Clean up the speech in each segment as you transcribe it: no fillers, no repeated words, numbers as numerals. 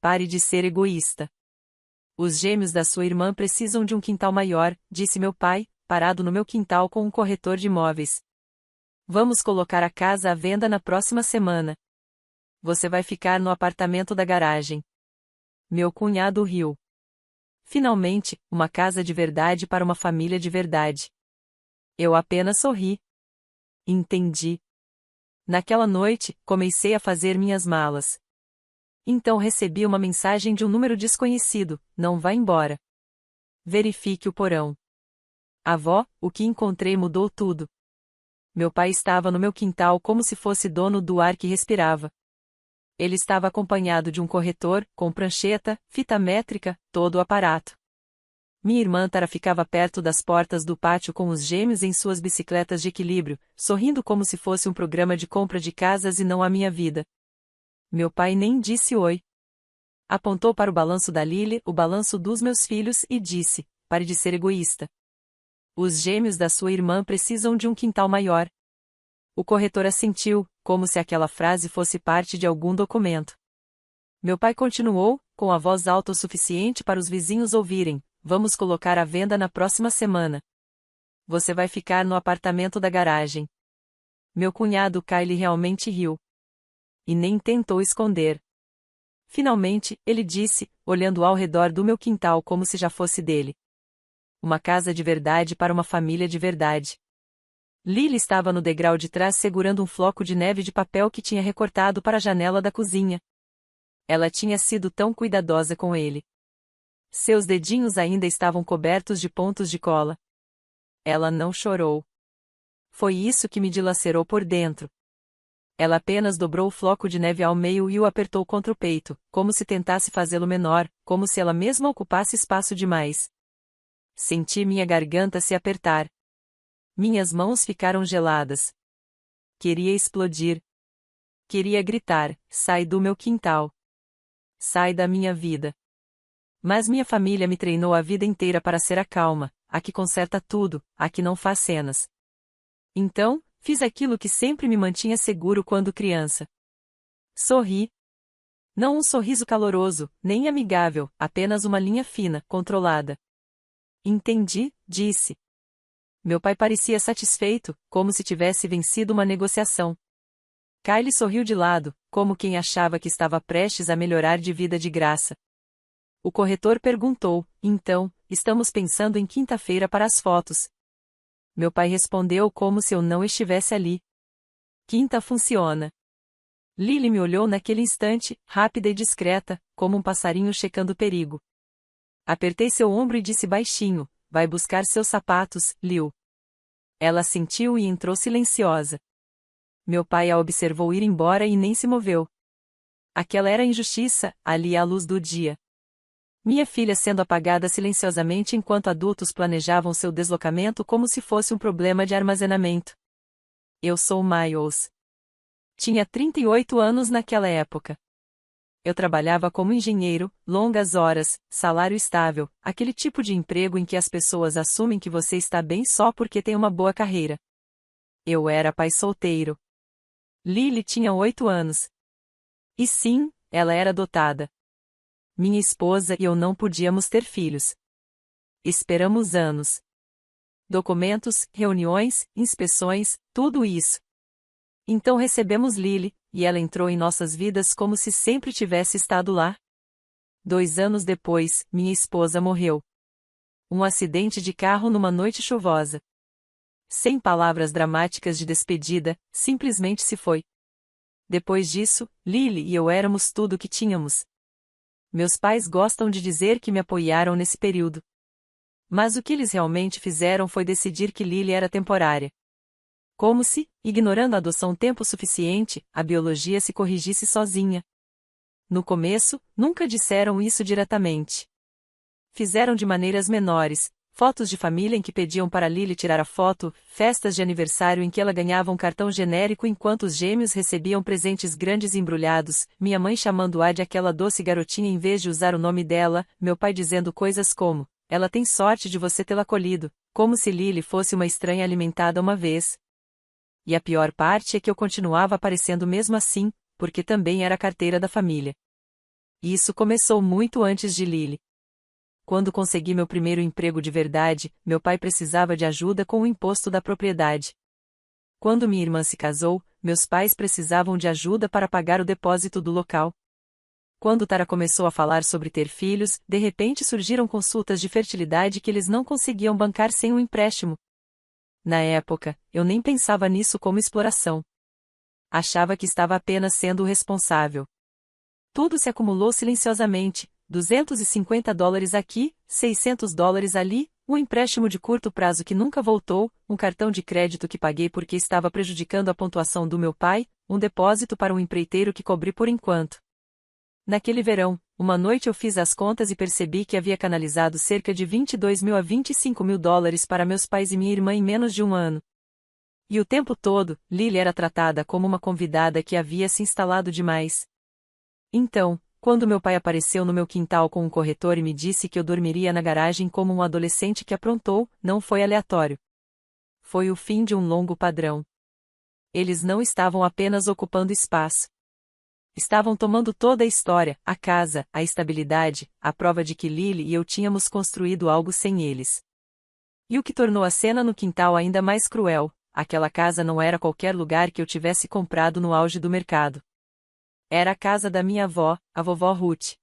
Pare de ser egoísta. Os gêmeos da sua irmã precisam de um quintal maior, disse meu pai, parado no meu quintal com um corretor de imóveis. Vamos colocar a casa à venda na próxima semana. Você vai ficar no apartamento da garagem. Meu cunhado riu. Finalmente, uma casa de verdade para uma família de verdade. Eu apenas sorri. Entendi. Naquela noite, comecei a fazer minhas malas. Então recebi uma mensagem de um número desconhecido: não vá embora. Verifique o porão. Avó, o que encontrei mudou tudo. Meu pai estava no meu quintal como se fosse dono do ar que respirava. Ele estava acompanhado de um corretor, com prancheta, fita métrica, todo o aparato. Minha irmã Tara ficava perto das portas do pátio com os gêmeos em suas bicicletas de equilíbrio, sorrindo como se fosse um programa de compra de casas e não a minha vida. Meu pai nem disse oi. Apontou para o balanço da Lily, o balanço dos meus filhos, e disse: pare de ser egoísta. Os gêmeos da sua irmã precisam de um quintal maior. O corretor assentiu, como se aquela frase fosse parte de algum documento. Meu pai continuou, com a voz alta o suficiente para os vizinhos ouvirem: vamos colocar à venda na próxima semana. Você vai ficar no apartamento da garagem. Meu cunhado Kyle realmente riu. E nem tentou esconder. Finalmente, ele disse, olhando ao redor do meu quintal como se já fosse dele. Uma casa de verdade para uma família de verdade. Lily estava no degrau de trás segurando um floco de neve de papel que tinha recortado para a janela da cozinha. Ela tinha sido tão cuidadosa com ele. Seus dedinhos ainda estavam cobertos de pontos de cola. Ela não chorou. Foi isso que me dilacerou por dentro. Ela apenas dobrou o floco de neve ao meio e o apertou contra o peito, como se tentasse fazê-lo menor, como se ela mesma ocupasse espaço demais. Senti minha garganta se apertar. Minhas mãos ficaram geladas. Queria explodir. Queria gritar: sai do meu quintal. Sai da minha vida. Mas minha família me treinou a vida inteira para ser a calma, a que conserta tudo, a que não faz cenas. Então, fiz aquilo que sempre me mantinha seguro quando criança. Sorri. Não um sorriso caloroso, nem amigável, apenas uma linha fina, controlada. Entendi, disse. Meu pai parecia satisfeito, como se tivesse vencido uma negociação. Kyle sorriu de lado, como quem achava que estava prestes a melhorar de vida de graça. O corretor perguntou: então, estamos pensando em quinta-feira para as fotos. Meu pai respondeu como se eu não estivesse ali. Quinta funciona. Lily me olhou naquele instante, rápida e discreta, como um passarinho checando perigo. Apertei seu ombro e disse baixinho: vai buscar seus sapatos, Liu. Ela assentiu e entrou silenciosa. Meu pai a observou ir embora e nem se moveu. Aquela era a injustiça, ali à luz do dia. Minha filha sendo apagada silenciosamente enquanto adultos planejavam seu deslocamento como se fosse um problema de armazenamento. Eu sou Miles. Tinha 38 anos naquela época. Eu trabalhava como engenheiro, longas horas, salário estável, aquele tipo de emprego em que as pessoas assumem que você está bem só porque tem uma boa carreira. Eu era pai solteiro. Lily tinha 8 anos. E sim, ela era adotada. Minha esposa e eu não podíamos ter filhos. Esperamos anos. Documentos, reuniões, inspeções, tudo isso. Então recebemos Lily, e ela entrou em nossas vidas como se sempre tivesse estado lá. 2 anos depois, minha esposa morreu. Um acidente de carro numa noite chuvosa. Sem palavras dramáticas de despedida, simplesmente se foi. Depois disso, Lily e eu éramos tudo o que tínhamos. Meus pais gostam de dizer que me apoiaram nesse período. Mas o que eles realmente fizeram foi decidir que Lily era temporária. Como se, ignorando a adoção tempo suficiente, a biologia se corrigisse sozinha. No começo, nunca disseram isso diretamente. Fizeram de maneiras menores, fotos de família em que pediam para Lily tirar a foto, festas de aniversário em que ela ganhava um cartão genérico enquanto os gêmeos recebiam presentes grandes embrulhados, minha mãe chamando-a de aquela doce garotinha em vez de usar o nome dela, meu pai dizendo coisas como: ela tem sorte de você tê-la acolhido, como se Lily fosse uma estranha alimentada uma vez. E a pior parte é que eu continuava aparecendo mesmo assim, porque também era a carteira da família. E isso começou muito antes de Lily. Quando consegui meu primeiro emprego de verdade, meu pai precisava de ajuda com o imposto da propriedade. Quando minha irmã se casou, meus pais precisavam de ajuda para pagar o depósito do local. Quando Tara começou a falar sobre ter filhos, de repente surgiram consultas de fertilidade que eles não conseguiam bancar sem um empréstimo. Na época, eu nem pensava nisso como exploração. Achava que estava apenas sendo o responsável. Tudo se acumulou silenciosamente, $250 aqui, $600 ali, um empréstimo de curto prazo que nunca voltou, um cartão de crédito que paguei porque estava prejudicando a pontuação do meu pai, um depósito para um empreiteiro que cobri por enquanto. Naquele verão, uma noite eu fiz as contas e percebi que havia canalizado cerca de $22.000 a $25.000 para meus pais e minha irmã em menos de um ano. E o tempo todo, Lily era tratada como uma convidada que havia se instalado demais. Então, quando meu pai apareceu no meu quintal com um corretor e me disse que eu dormiria na garagem como um adolescente que aprontou, não foi aleatório. Foi o fim de um longo padrão. Eles não estavam apenas ocupando espaço. Estavam tomando toda a história, a casa, a estabilidade, a prova de que Lily e eu tínhamos construído algo sem eles. E o que tornou a cena no quintal ainda mais cruel, aquela casa não era qualquer lugar que eu tivesse comprado no auge do mercado. Era a casa da minha avó, a vovó Ruth.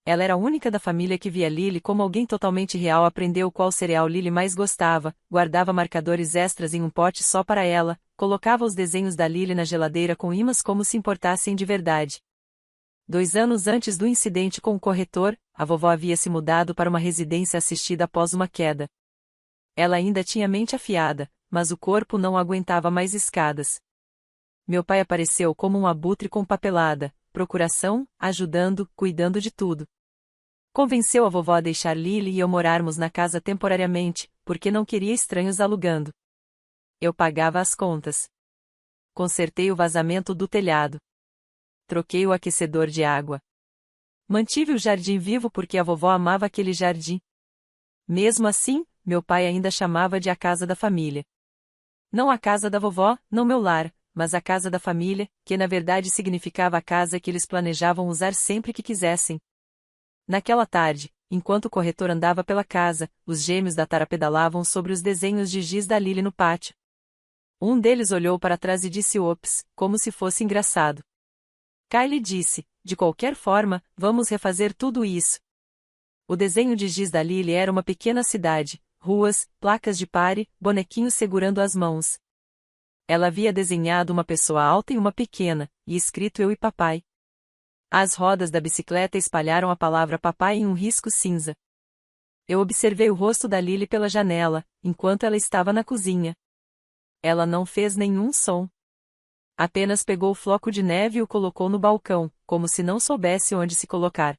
Ela era a única da família que via Lily como alguém totalmente real, aprendeu qual cereal Lily mais gostava, guardava marcadores extras em um pote só para ela, colocava os desenhos da Lily na geladeira com ímãs como se importassem de verdade. 2 anos antes do incidente com o corretor, a vovó havia se mudado para uma residência assistida após uma queda. Ela ainda tinha mente afiada, mas o corpo não aguentava mais escadas. Meu pai apareceu como um abutre com papelada, procuração, ajudando, cuidando de tudo. Convenceu a vovó a deixar Lily e eu morarmos na casa temporariamente, porque não queria estranhos alugando. Eu pagava as contas. Consertei o vazamento do telhado. Troquei o aquecedor de água. Mantive o jardim vivo porque a vovó amava aquele jardim. Mesmo assim, meu pai ainda chamava de a casa da família. Não a casa da vovó, não meu lar, mas a casa da família, que na verdade significava a casa que eles planejavam usar sempre que quisessem. Naquela tarde, enquanto o corretor andava pela casa, os gêmeos da Tara pedalavam sobre os desenhos de giz da Lily no pátio. Um deles olhou para trás e disse ops, como se fosse engraçado. Kylie disse, de qualquer forma, vamos refazer tudo isso. O desenho de giz da Lily era uma pequena cidade, ruas, placas de pare, bonequinhos segurando as mãos. Ela havia desenhado uma pessoa alta e uma pequena, e escrito eu e papai. As rodas da bicicleta espalharam a palavra papai em um risco cinza. Eu observei o rosto da Lily pela janela, enquanto ela estava na cozinha. Ela não fez nenhum som. Apenas pegou o floco de neve e o colocou no balcão, como se não soubesse onde se colocar.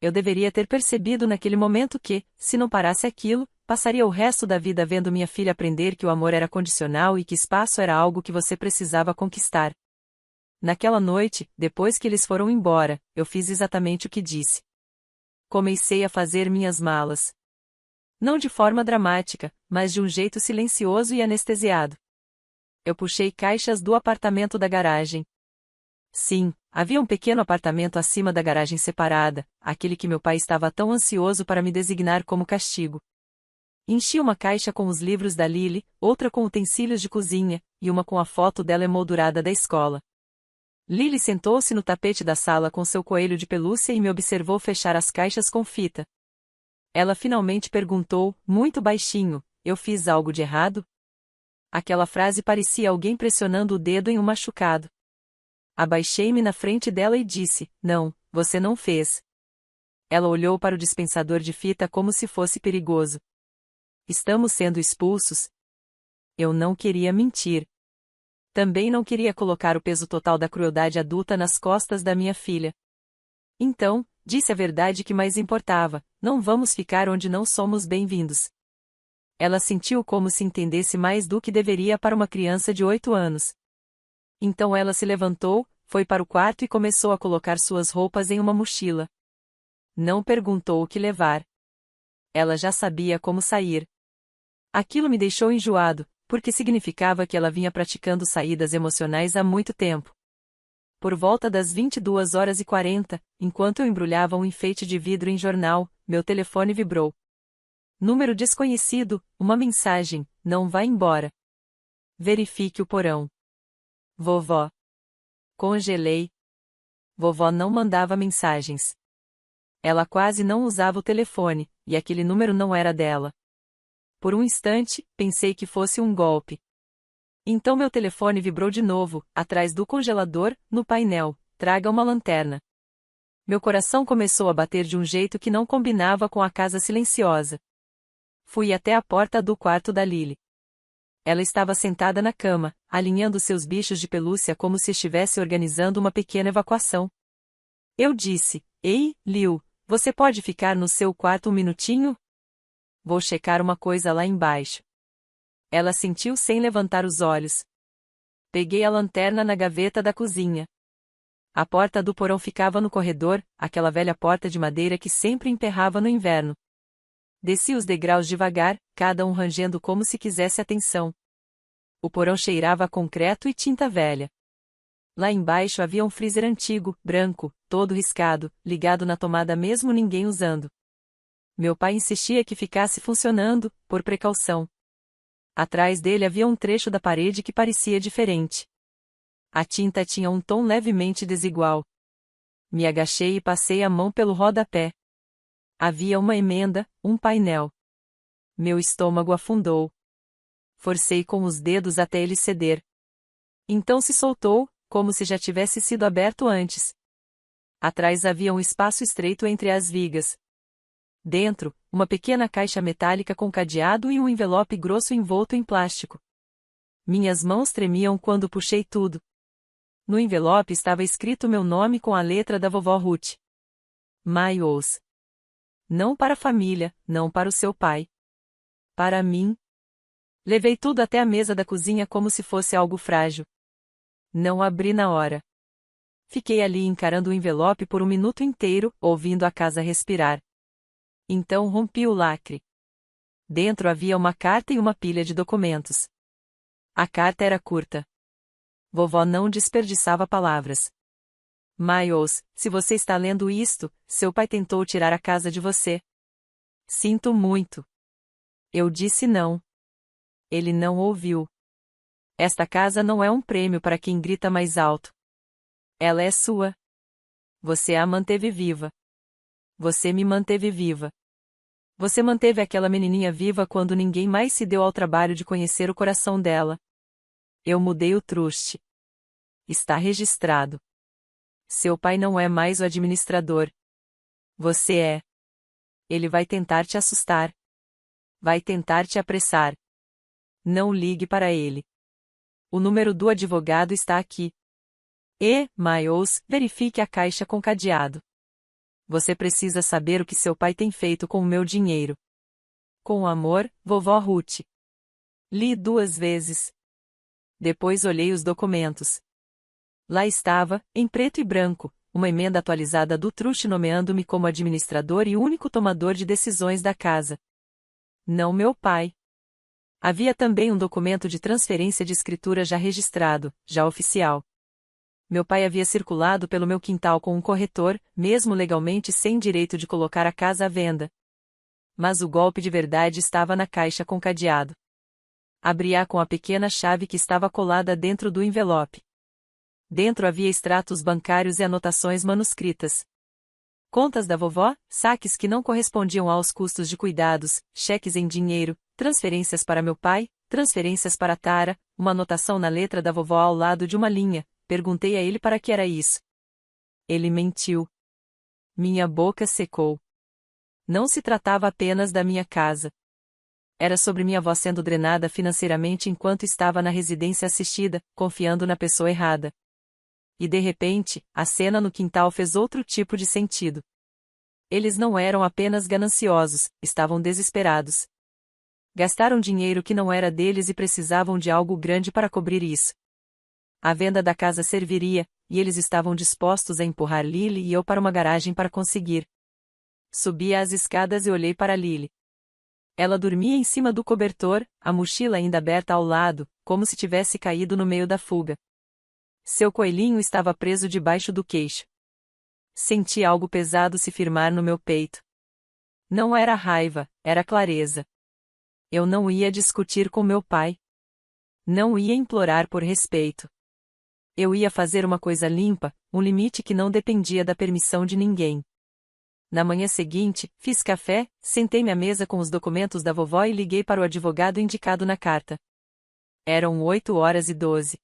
Eu deveria ter percebido naquele momento que, se não parasse aquilo, passaria o resto da vida vendo minha filha aprender que o amor era condicional e que espaço era algo que você precisava conquistar. Naquela noite, depois que eles foram embora, eu fiz exatamente o que disse. Comecei a fazer minhas malas. Não de forma dramática, mas de um jeito silencioso e anestesiado. Eu puxei caixas do apartamento da garagem. Sim, havia um pequeno apartamento acima da garagem separada, aquele que meu pai estava tão ansioso para me designar como castigo. Enchi uma caixa com os livros da Lily, outra com utensílios de cozinha, e uma com a foto dela emoldurada da escola. Lily sentou-se no tapete da sala com seu coelho de pelúcia e me observou fechar as caixas com fita. Ela finalmente perguntou, muito baixinho, eu fiz algo de errado? Aquela frase parecia alguém pressionando o dedo em um machucado. Abaixei-me na frente dela e disse, não, você não fez. Ela olhou para o dispensador de fita como se fosse perigoso. Estamos sendo expulsos? Eu não queria mentir. Também não queria colocar o peso total da crueldade adulta nas costas da minha filha. Então, disse a verdade que mais importava, não vamos ficar onde não somos bem-vindos. Ela sentiu como se entendesse mais do que deveria para uma criança de 8 anos. Então ela se levantou, foi para o quarto e começou a colocar suas roupas em uma mochila. Não perguntou o que levar. Ela já sabia como sair. Aquilo me deixou enjoado, porque significava que ela vinha praticando saídas emocionais há muito tempo. Por volta das 22h40, enquanto eu embrulhava um enfeite de vidro em jornal, meu telefone vibrou. Número desconhecido, uma mensagem: não vá embora. Verifique o porão. Vovó. Congelei. Vovó não mandava mensagens. Ela quase não usava o telefone, e aquele número não era dela. Por um instante, pensei que fosse um golpe. Então meu telefone vibrou de novo, atrás do congelador, no painel: traga uma lanterna. Meu coração começou a bater de um jeito que não combinava com a casa silenciosa. Fui até a porta do quarto da Lily. Ela estava sentada na cama, alinhando seus bichos de pelúcia como se estivesse organizando uma pequena evacuação. Eu disse: ei, Lil, você pode ficar no seu quarto um minutinho? Vou checar uma coisa lá embaixo. Ela assentiu sem levantar os olhos. Peguei a lanterna na gaveta da cozinha. A porta do porão ficava no corredor, aquela velha porta de madeira que sempre emperrava no inverno. Desci os degraus devagar, cada um rangendo como se quisesse atenção. O porão cheirava a concreto e tinta velha. Lá embaixo havia um freezer antigo, branco, todo riscado, ligado na tomada mesmo ninguém usando. Meu pai insistia que ficasse funcionando, por precaução. Atrás dele havia um trecho da parede que parecia diferente. A tinta tinha um tom levemente desigual. Me agachei e passei a mão pelo rodapé. Havia uma emenda, um painel. Meu estômago afundou. Forcei com os dedos até ele ceder. Então se soltou, como se já tivesse sido aberto antes. Atrás havia um espaço estreito entre as vigas. Dentro, uma pequena caixa metálica com cadeado e um envelope grosso envolto em plástico. Minhas mãos tremiam quando puxei tudo. No envelope estava escrito meu nome com a letra da vovó Ruth. Miles. Não para a família, não para o seu pai. Para mim. Levei tudo até a mesa da cozinha como se fosse algo frágil. Não abri na hora. Fiquei ali encarando o envelope por um minuto inteiro, ouvindo a casa respirar. Então rompi o lacre. Dentro havia uma carta e uma pilha de documentos. A carta era curta. Vovó não desperdiçava palavras. Miles, se você está lendo isto, seu pai tentou tirar a casa de você. Sinto muito. Eu disse não. Ele não ouviu. Esta casa não é um prêmio para quem grita mais alto. Ela é sua. Você a manteve viva. Você me manteve viva. Você manteve aquela menininha viva quando ninguém mais se deu ao trabalho de conhecer o coração dela. Eu mudei o truste. Está registrado. Seu pai não é mais o administrador. Você é. Ele vai tentar te assustar. Vai tentar te apressar. Não ligue para ele. O número do advogado está aqui. E, Miles, verifique a caixa com cadeado. Você precisa saber o que seu pai tem feito com o meu dinheiro. Com amor, vovó Ruth. Li 2 vezes. Depois olhei os documentos. Lá estava, em preto e branco, uma emenda atualizada do truste nomeando-me como administrador e único tomador de decisões da casa. Não meu pai. Havia também um documento de transferência de escritura já registrado, já oficial. Meu pai havia circulado pelo meu quintal com um corretor, mesmo legalmente sem direito de colocar a casa à venda. Mas o golpe de verdade estava na caixa com cadeado. Abri-a com a pequena chave que estava colada dentro do envelope. Dentro havia extratos bancários e anotações manuscritas. Contas da vovó, saques que não correspondiam aos custos de cuidados, cheques em dinheiro, transferências para meu pai, transferências para Tara, uma anotação na letra da vovó ao lado de uma linha. Perguntei a ele para que era isso. Ele mentiu. Minha boca secou. Não se tratava apenas da minha casa. Era sobre minha avó sendo drenada financeiramente enquanto estava na residência assistida, confiando na pessoa errada. E de repente, a cena no quintal fez outro tipo de sentido. Eles não eram apenas gananciosos, estavam desesperados. Gastaram dinheiro que não era deles e precisavam de algo grande para cobrir isso. A venda da casa serviria, e eles estavam dispostos a empurrar Lily e eu para uma garagem para conseguir. Subi as escadas e olhei para Lily. Ela dormia em cima do cobertor, a mochila ainda aberta ao lado, como se tivesse caído no meio da fuga. Seu coelhinho estava preso debaixo do queixo. Senti algo pesado se firmar no meu peito. Não era raiva, era clareza. Eu não ia discutir com meu pai. Não ia implorar por respeito. Eu ia fazer uma coisa limpa, um limite que não dependia da permissão de ninguém. Na manhã seguinte, fiz café, sentei-me à mesa com os documentos da vovó e liguei para o advogado indicado na carta. Eram 8h12.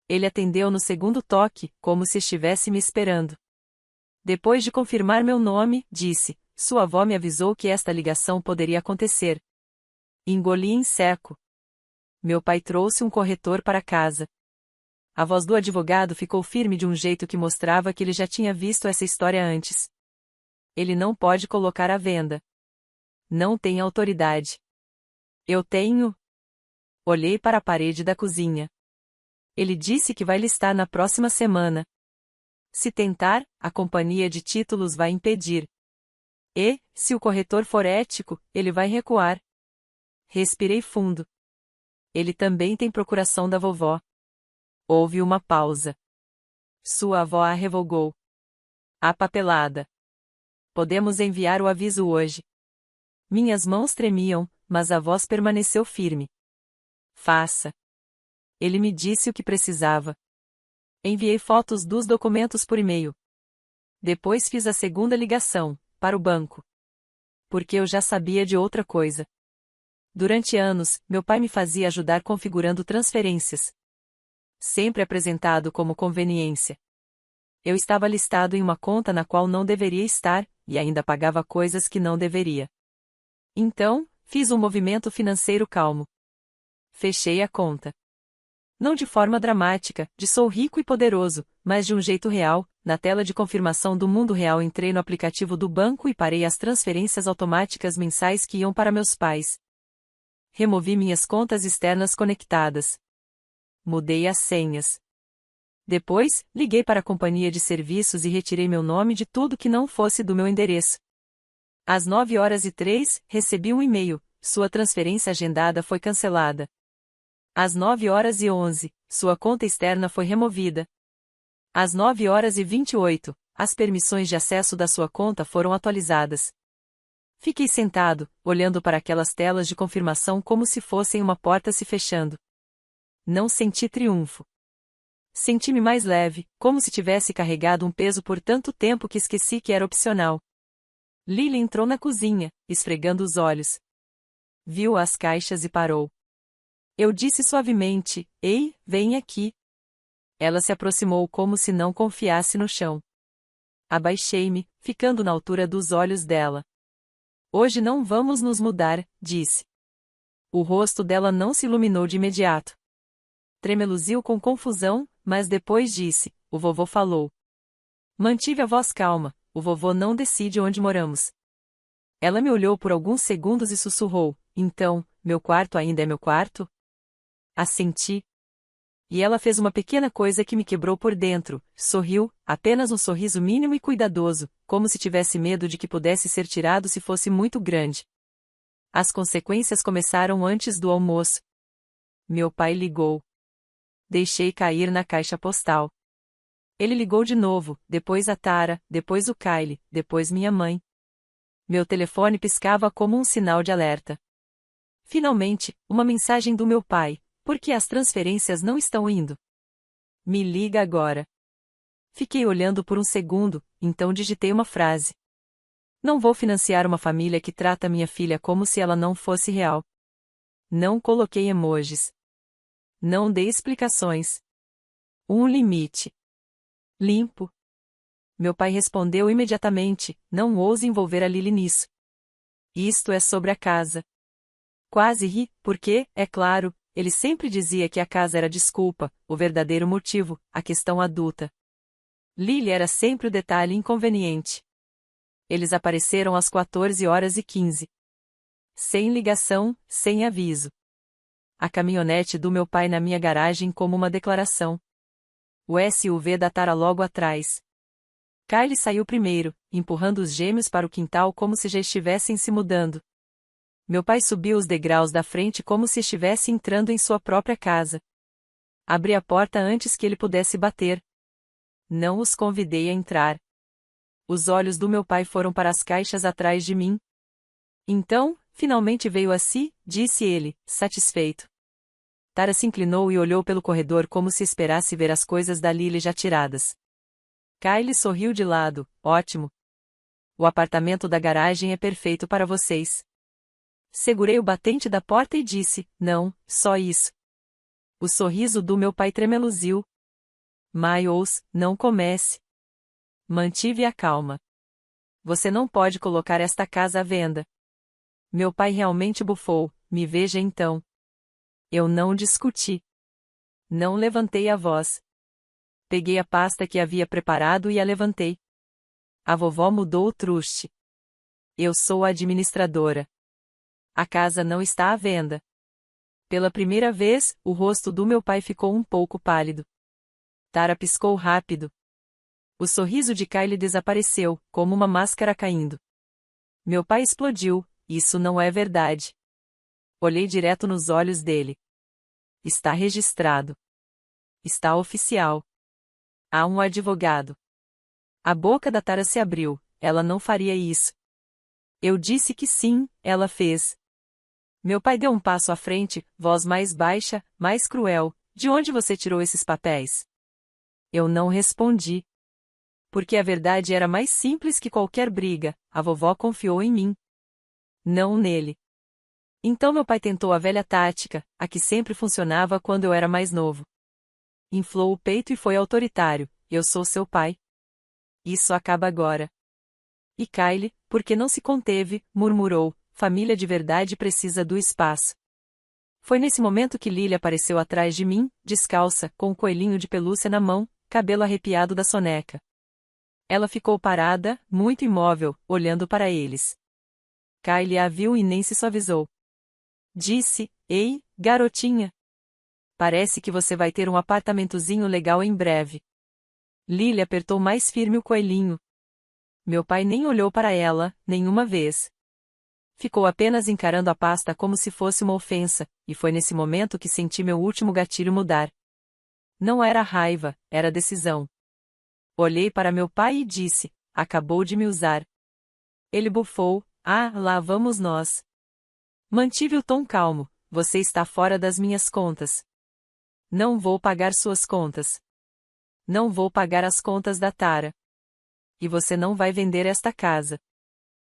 Ele atendeu no segundo toque, como se estivesse me esperando. Depois de confirmar meu nome, disse: "Sua avó me avisou que esta ligação poderia acontecer." Engoli em seco. Meu pai trouxe um corretor para casa. A voz do advogado ficou firme de um jeito que mostrava que ele já tinha visto essa história antes. Ele não pode colocar à venda. Não tem autoridade. Eu tenho. Olhei para a parede da cozinha. Ele disse que vai listar na próxima semana. Se tentar, a companhia de títulos vai impedir. E, se o corretor for ético, ele vai recuar. Respirei fundo. Ele também tem procuração da vovó. Houve uma pausa. Sua avó a revogou. A papelada. Podemos enviar o aviso hoje. Minhas mãos tremiam, mas a voz permaneceu firme. Faça. Ele me disse o que precisava. Enviei fotos dos documentos por e-mail. Depois fiz a segunda ligação, para o banco. Porque eu já sabia de outra coisa. Durante anos, meu pai me fazia ajudar configurando transferências. Sempre apresentado como conveniência. Eu estava listado em uma conta na qual não deveria estar, e ainda pagava coisas que não deveria. Então, fiz um movimento financeiro calmo. Fechei a conta. Não de forma dramática, de sou rico e poderoso, mas de um jeito real. Na tela de confirmação do mundo real entrei no aplicativo do banco e parei as transferências automáticas mensais que iam para meus pais. Removi minhas contas externas conectadas. Mudei as senhas. Depois, liguei para a companhia de serviços e retirei meu nome de tudo que não fosse do meu endereço. Às 9h03, recebi um e-mail: sua transferência agendada foi cancelada. Às 9h11, sua conta externa foi removida. Às 9h28, as permissões de acesso da sua conta foram atualizadas. Fiquei sentado, olhando para aquelas telas de confirmação como se fossem uma porta se fechando. Não senti triunfo. Senti-me mais leve, como se tivesse carregado um peso por tanto tempo que esqueci que era opcional. Lily entrou na cozinha, esfregando os olhos. Viu as caixas e parou. Eu disse suavemente: "Ei, vem aqui." Ela se aproximou como se não confiasse no chão. Abaixei-me, ficando na altura dos olhos dela. "Hoje não vamos nos mudar", disse. O rosto dela não se iluminou de imediato. Tremeluziu com confusão, mas depois disse: "O vovô falou." Mantive a voz calma: "O vovô não decide onde moramos." Ela me olhou por alguns segundos e sussurrou: "Então, meu quarto ainda é meu quarto?" Assenti. E ela fez uma pequena coisa que me quebrou por dentro, sorriu, apenas um sorriso mínimo e cuidadoso, como se tivesse medo de que pudesse ser tirado se fosse muito grande. As consequências começaram antes do almoço. Meu pai ligou. Deixei cair na caixa postal. Ele ligou de novo, depois a Tara, depois o Kyle, depois minha mãe. Meu telefone piscava como um sinal de alerta. Finalmente, uma mensagem do meu pai: "Por que as transferências não estão indo? Me liga agora." Fiquei olhando por um segundo, então digitei uma frase. Não vou financiar uma família que trata minha filha como se ela não fosse real. Não coloquei emojis. Não dei explicações. Um limite. Limpo. Meu pai respondeu imediatamente: "Não ouse envolver a Lily nisso. Isto é sobre a casa." Quase ri, porque, é claro, ele sempre dizia que a casa era desculpa, o verdadeiro motivo, a questão adulta. Lily era sempre o detalhe inconveniente. Eles apareceram às 14h15. Sem ligação, sem aviso. A caminhonete do meu pai na minha garagem como uma declaração. O SUV da Tara logo atrás. Kyle saiu primeiro, empurrando os gêmeos para o quintal como se já estivessem se mudando. Meu pai subiu os degraus da frente como se estivesse entrando em sua própria casa. Abri a porta antes que ele pudesse bater. Não os convidei a entrar. Os olhos do meu pai foram para as caixas atrás de mim. Então, finalmente veio a si, disse ele, satisfeito. Tara se inclinou e olhou pelo corredor como se esperasse ver as coisas da Lily já tiradas. Kylie sorriu de lado, ótimo. O apartamento da garagem é perfeito para vocês. Segurei o batente da porta e disse, não, só isso. O sorriso do meu pai tremeluziu. Miles, não comece. Mantive a calma. Você não pode colocar esta casa à venda. Meu pai realmente bufou, me veja então. Eu não discuti. Não levantei a voz. Peguei a pasta que havia preparado e a levantei. A vovó mudou o truste. Eu sou a administradora. A casa não está à venda. Pela primeira vez, o rosto do meu pai ficou um pouco pálido. Tara piscou rápido. O sorriso de Kylie desapareceu, como uma máscara caindo. Meu pai explodiu, isso não é verdade. Olhei direto nos olhos dele. Está registrado. Está oficial. Há um advogado. A boca da Tara se abriu, ela não faria isso. Eu disse que sim, ela fez. Meu pai deu um passo à frente, voz mais baixa, mais cruel. De onde você tirou esses papéis? Eu não respondi. Porque a verdade era mais simples que qualquer briga, a vovó confiou em mim. Não nele. Então meu pai tentou a velha tática, a que sempre funcionava quando eu era mais novo. Inflou o peito e foi autoritário, eu sou seu pai. Isso acaba agora. E Kylie, porque não se conteve, murmurou, família de verdade precisa do espaço. Foi nesse momento que Lily apareceu atrás de mim, descalça, com um coelhinho de pelúcia na mão, cabelo arrepiado da soneca. Ela ficou parada, muito imóvel, olhando para eles. Kylie a viu e nem se suavizou. Disse, ei, garotinha. Parece que você vai ter um apartamentozinho legal em breve. Lily apertou mais firme o coelhinho. Meu pai nem olhou para ela, nenhuma vez. Ficou apenas encarando a pasta como se fosse uma ofensa, e foi nesse momento que senti meu último gatilho mudar. Não era raiva, era decisão. Olhei para meu pai e disse, acabou de me usar. Ele bufou, ah, lá vamos nós. Mantive o tom calmo, você está fora das minhas contas. Não vou pagar suas contas. Não vou pagar as contas da Tara. E você não vai vender esta casa.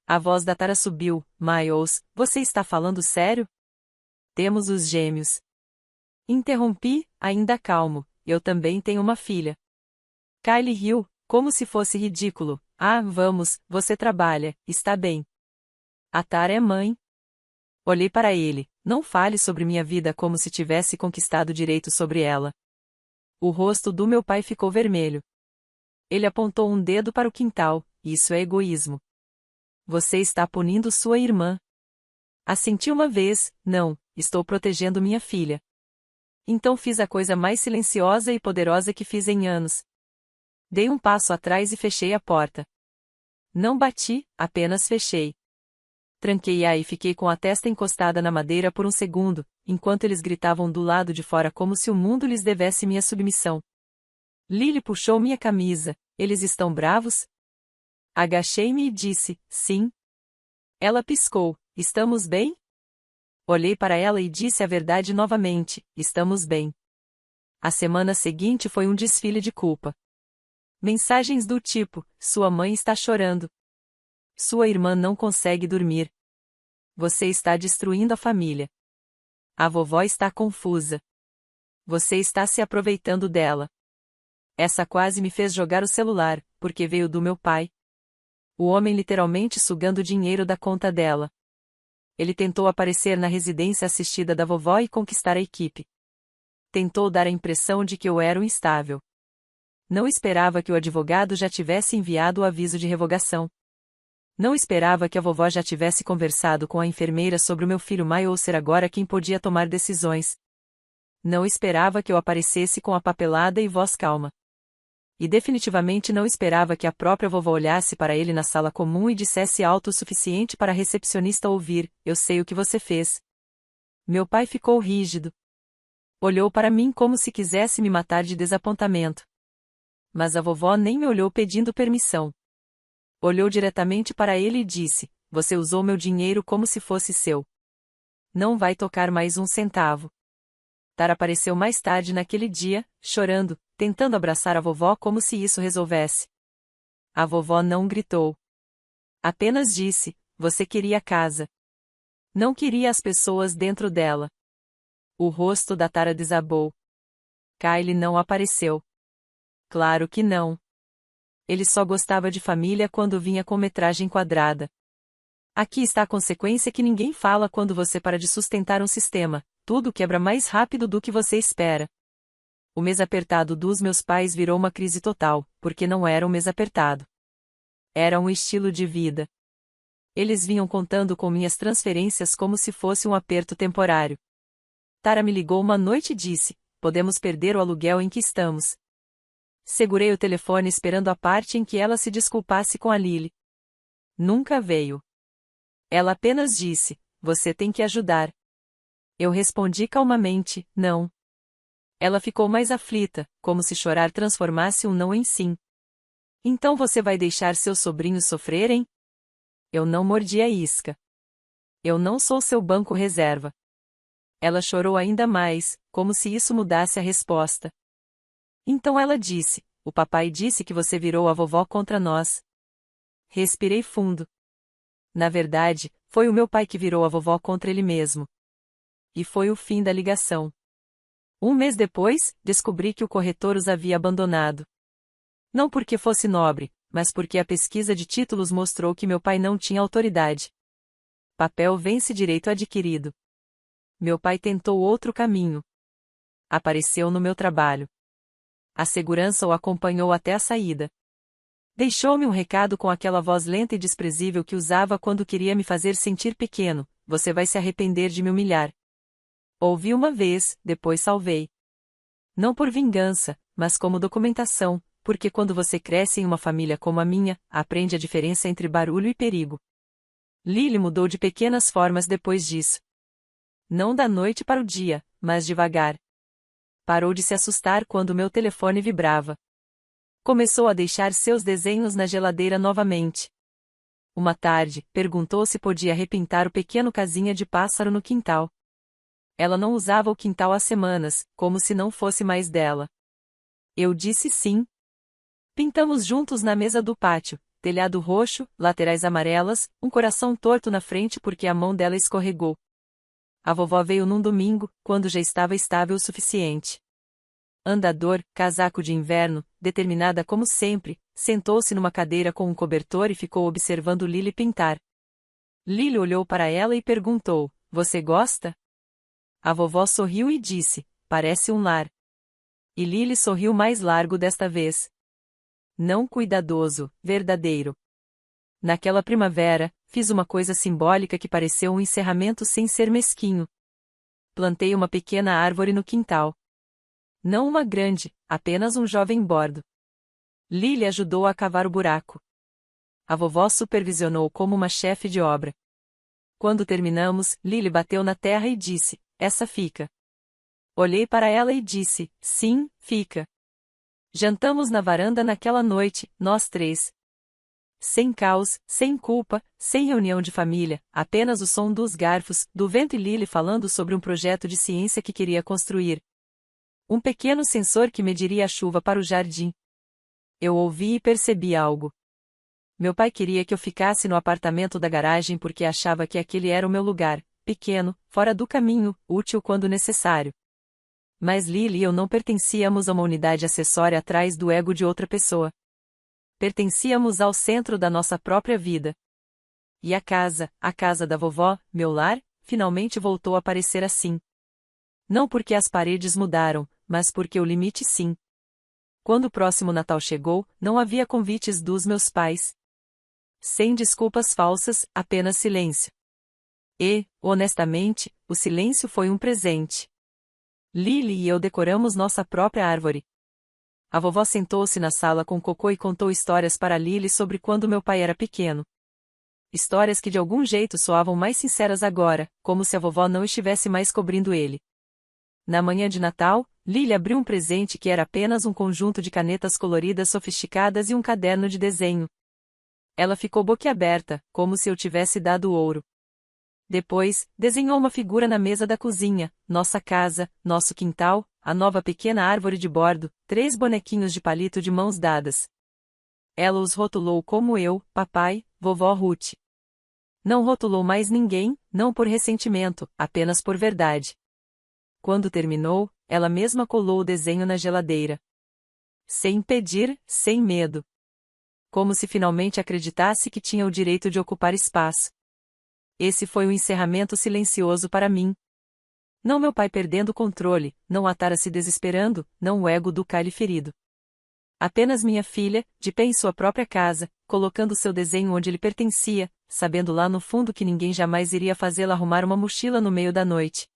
A voz da Tara subiu, Miles, você está falando sério? Temos os gêmeos. Interrompi, ainda calmo, eu também tenho uma filha. Kylie riu, como se fosse ridículo, ah, vamos, você trabalha, está bem. A Tara é mãe. Olhei para ele, não fale sobre minha vida como se tivesse conquistado direito sobre ela. O rosto do meu pai ficou vermelho. Ele apontou um dedo para o quintal, isso é egoísmo. Você está punindo sua irmã. Assenti uma vez, não, estou protegendo minha filha. Então fiz a coisa mais silenciosa e poderosa que fiz em anos. Dei um passo atrás e fechei a porta. Não bati, apenas fechei. Tranquei-a e fiquei com a testa encostada na madeira por um segundo, enquanto eles gritavam do lado de fora como se o mundo lhes devesse minha submissão. Lily puxou minha camisa, eles estão bravos? Agachei-me e disse, sim. Ela piscou, estamos bem? Olhei para ela e disse a verdade novamente, estamos bem. A semana seguinte foi um desfile de culpa. Mensagens do tipo, sua mãe está chorando. Sua irmã não consegue dormir. Você está destruindo a família. A vovó está confusa. Você está se aproveitando dela. Essa quase me fez jogar o celular, porque veio do meu pai. O homem literalmente sugando o dinheiro da conta dela. Ele tentou aparecer na residência assistida da vovó e conquistar a equipe. Tentou dar a impressão de que eu era um instável. Não esperava que o advogado já tivesse enviado o aviso de revogação. Não esperava que a vovó já tivesse conversado com a enfermeira sobre o meu filho Miles ser agora quem podia tomar decisões. Não esperava que eu aparecesse com a papelada e voz calma. E definitivamente não esperava que a própria vovó olhasse para ele na sala comum e dissesse alto o suficiente para a recepcionista ouvir, eu sei o que você fez. Meu pai ficou rígido. Olhou para mim como se quisesse me matar de desapontamento. Mas a vovó nem me olhou pedindo permissão. Olhou diretamente para ele e disse: "Você usou meu dinheiro como se fosse seu. Não vai tocar mais um centavo." Tara apareceu mais tarde naquele dia, chorando, tentando abraçar a vovó como se isso resolvesse. A vovó não gritou. Apenas disse: "Você queria casa. Não queria as pessoas dentro dela." O rosto da Tara desabou. Kyle não apareceu. Claro que não. Ele só gostava de família quando vinha com metragem quadrada. Aqui está a consequência que ninguém fala quando você para de sustentar um sistema: tudo quebra mais rápido do que você espera. O mês apertado dos meus pais virou uma crise total, porque não era um mês apertado. Era um estilo de vida. Eles vinham contando com minhas transferências como se fosse um aperto temporário. Tara me ligou uma noite e disse: "Podemos perder o aluguel em que estamos." Segurei o telefone esperando a parte em que ela se desculpasse com a Lily. Nunca veio. Ela apenas disse: "Você tem que ajudar." Eu respondi calmamente: "Não." Ela ficou mais aflita, como se chorar transformasse um não em sim. "Então você vai deixar seus sobrinhos sofrerem?" Eu não mordi a isca. "Eu não sou seu banco reserva." Ela chorou ainda mais, como se isso mudasse a resposta. Então ela disse: "O papai disse que você virou a vovó contra nós." Respirei fundo. Na verdade, foi o meu pai que virou a vovó contra ele mesmo. E foi o fim da ligação. Um mês depois, descobri que o corretor os havia abandonado. Não porque fosse nobre, mas porque a pesquisa de títulos mostrou que meu pai não tinha autoridade. Papel vence direito adquirido. Meu pai tentou outro caminho. Apareceu no meu trabalho. A segurança o acompanhou até a saída. Deixou-me um recado com aquela voz lenta e desprezível que usava quando queria me fazer sentir pequeno: "Você vai se arrepender de me humilhar." Ouvi uma vez, depois salvei. Não por vingança, mas como documentação, porque quando você cresce em uma família como a minha, aprende a diferença entre barulho e perigo. Lily mudou de pequenas formas depois disso. Não da noite para o dia, mas devagar. Parou de se assustar quando meu telefone vibrava. Começou a deixar seus desenhos na geladeira novamente. Uma tarde, perguntou se podia repintar o pequeno casinha de pássaro no quintal. Ela não usava o quintal há semanas, como se não fosse mais dela. Eu disse sim. Pintamos juntos na mesa do pátio, telhado roxo, laterais amarelas, um coração torto na frente porque a mão dela escorregou. A vovó veio num domingo, quando já estava estável o suficiente. Andador, casaco de inverno, determinada como sempre, sentou-se numa cadeira com um cobertor e ficou observando Lily pintar. Lily olhou para ela e perguntou: "Você gosta?" A vovó sorriu e disse: "Parece um lar." E Lily sorriu mais largo desta vez. Não cuidadoso, verdadeiro. Naquela primavera, fiz uma coisa simbólica que pareceu um encerramento sem ser mesquinho. Plantei uma pequena árvore no quintal. Não uma grande, apenas um jovem bordo. Lily ajudou a cavar o buraco. A vovó supervisionou como uma chefe de obra. Quando terminamos, Lily bateu na terra e disse: "Essa fica." Olhei para ela e disse: "Sim, fica." Jantamos na varanda naquela noite, nós três. Sem caos, sem culpa, sem reunião de família, apenas o som dos garfos, do vento e Lily falando sobre um projeto de ciência que queria construir. Um pequeno sensor que mediria a chuva para o jardim. Eu ouvi e percebi algo. Meu pai queria que eu ficasse no apartamento da garagem porque achava que aquele era o meu lugar, pequeno, fora do caminho, útil quando necessário. Mas Lily e eu não pertencíamos a uma unidade acessória atrás do ego de outra pessoa. Pertencíamos ao centro da nossa própria vida. E a casa da vovó, meu lar, finalmente voltou a parecer assim. Não porque as paredes mudaram, mas porque o limite sim. Quando o próximo Natal chegou, não havia convites dos meus pais. Sem desculpas falsas, apenas silêncio. E, honestamente, o silêncio foi um presente. Lily e eu decoramos nossa própria árvore. A vovó sentou-se na sala com cocô e contou histórias para Lily sobre quando meu pai era pequeno. Histórias que de algum jeito soavam mais sinceras agora, como se a vovó não estivesse mais cobrindo ele. Na manhã de Natal, Lily abriu um presente que era apenas um conjunto de canetas coloridas sofisticadas e um caderno de desenho. Ela ficou boquiaberta, como se eu tivesse dado ouro. Depois, desenhou uma figura na mesa da cozinha, nossa casa, nosso quintal, a nova pequena árvore de bordo, 3 bonequinhos de palito de mãos dadas. Ela os rotulou como eu, papai, vovó Ruth. Não rotulou mais ninguém, não por ressentimento, apenas por verdade. Quando terminou, ela mesma colou o desenho na geladeira. Sem pedir, sem medo. Como se finalmente acreditasse que tinha o direito de ocupar espaço. Esse foi o encerramento silencioso para mim. Não meu pai perdendo o controle, não a Tara se desesperando, não o ego do Kyle ferido. Apenas minha filha, de pé em sua própria casa, colocando seu desenho onde ele pertencia, sabendo lá no fundo que ninguém jamais iria fazê-la arrumar uma mochila no meio da noite.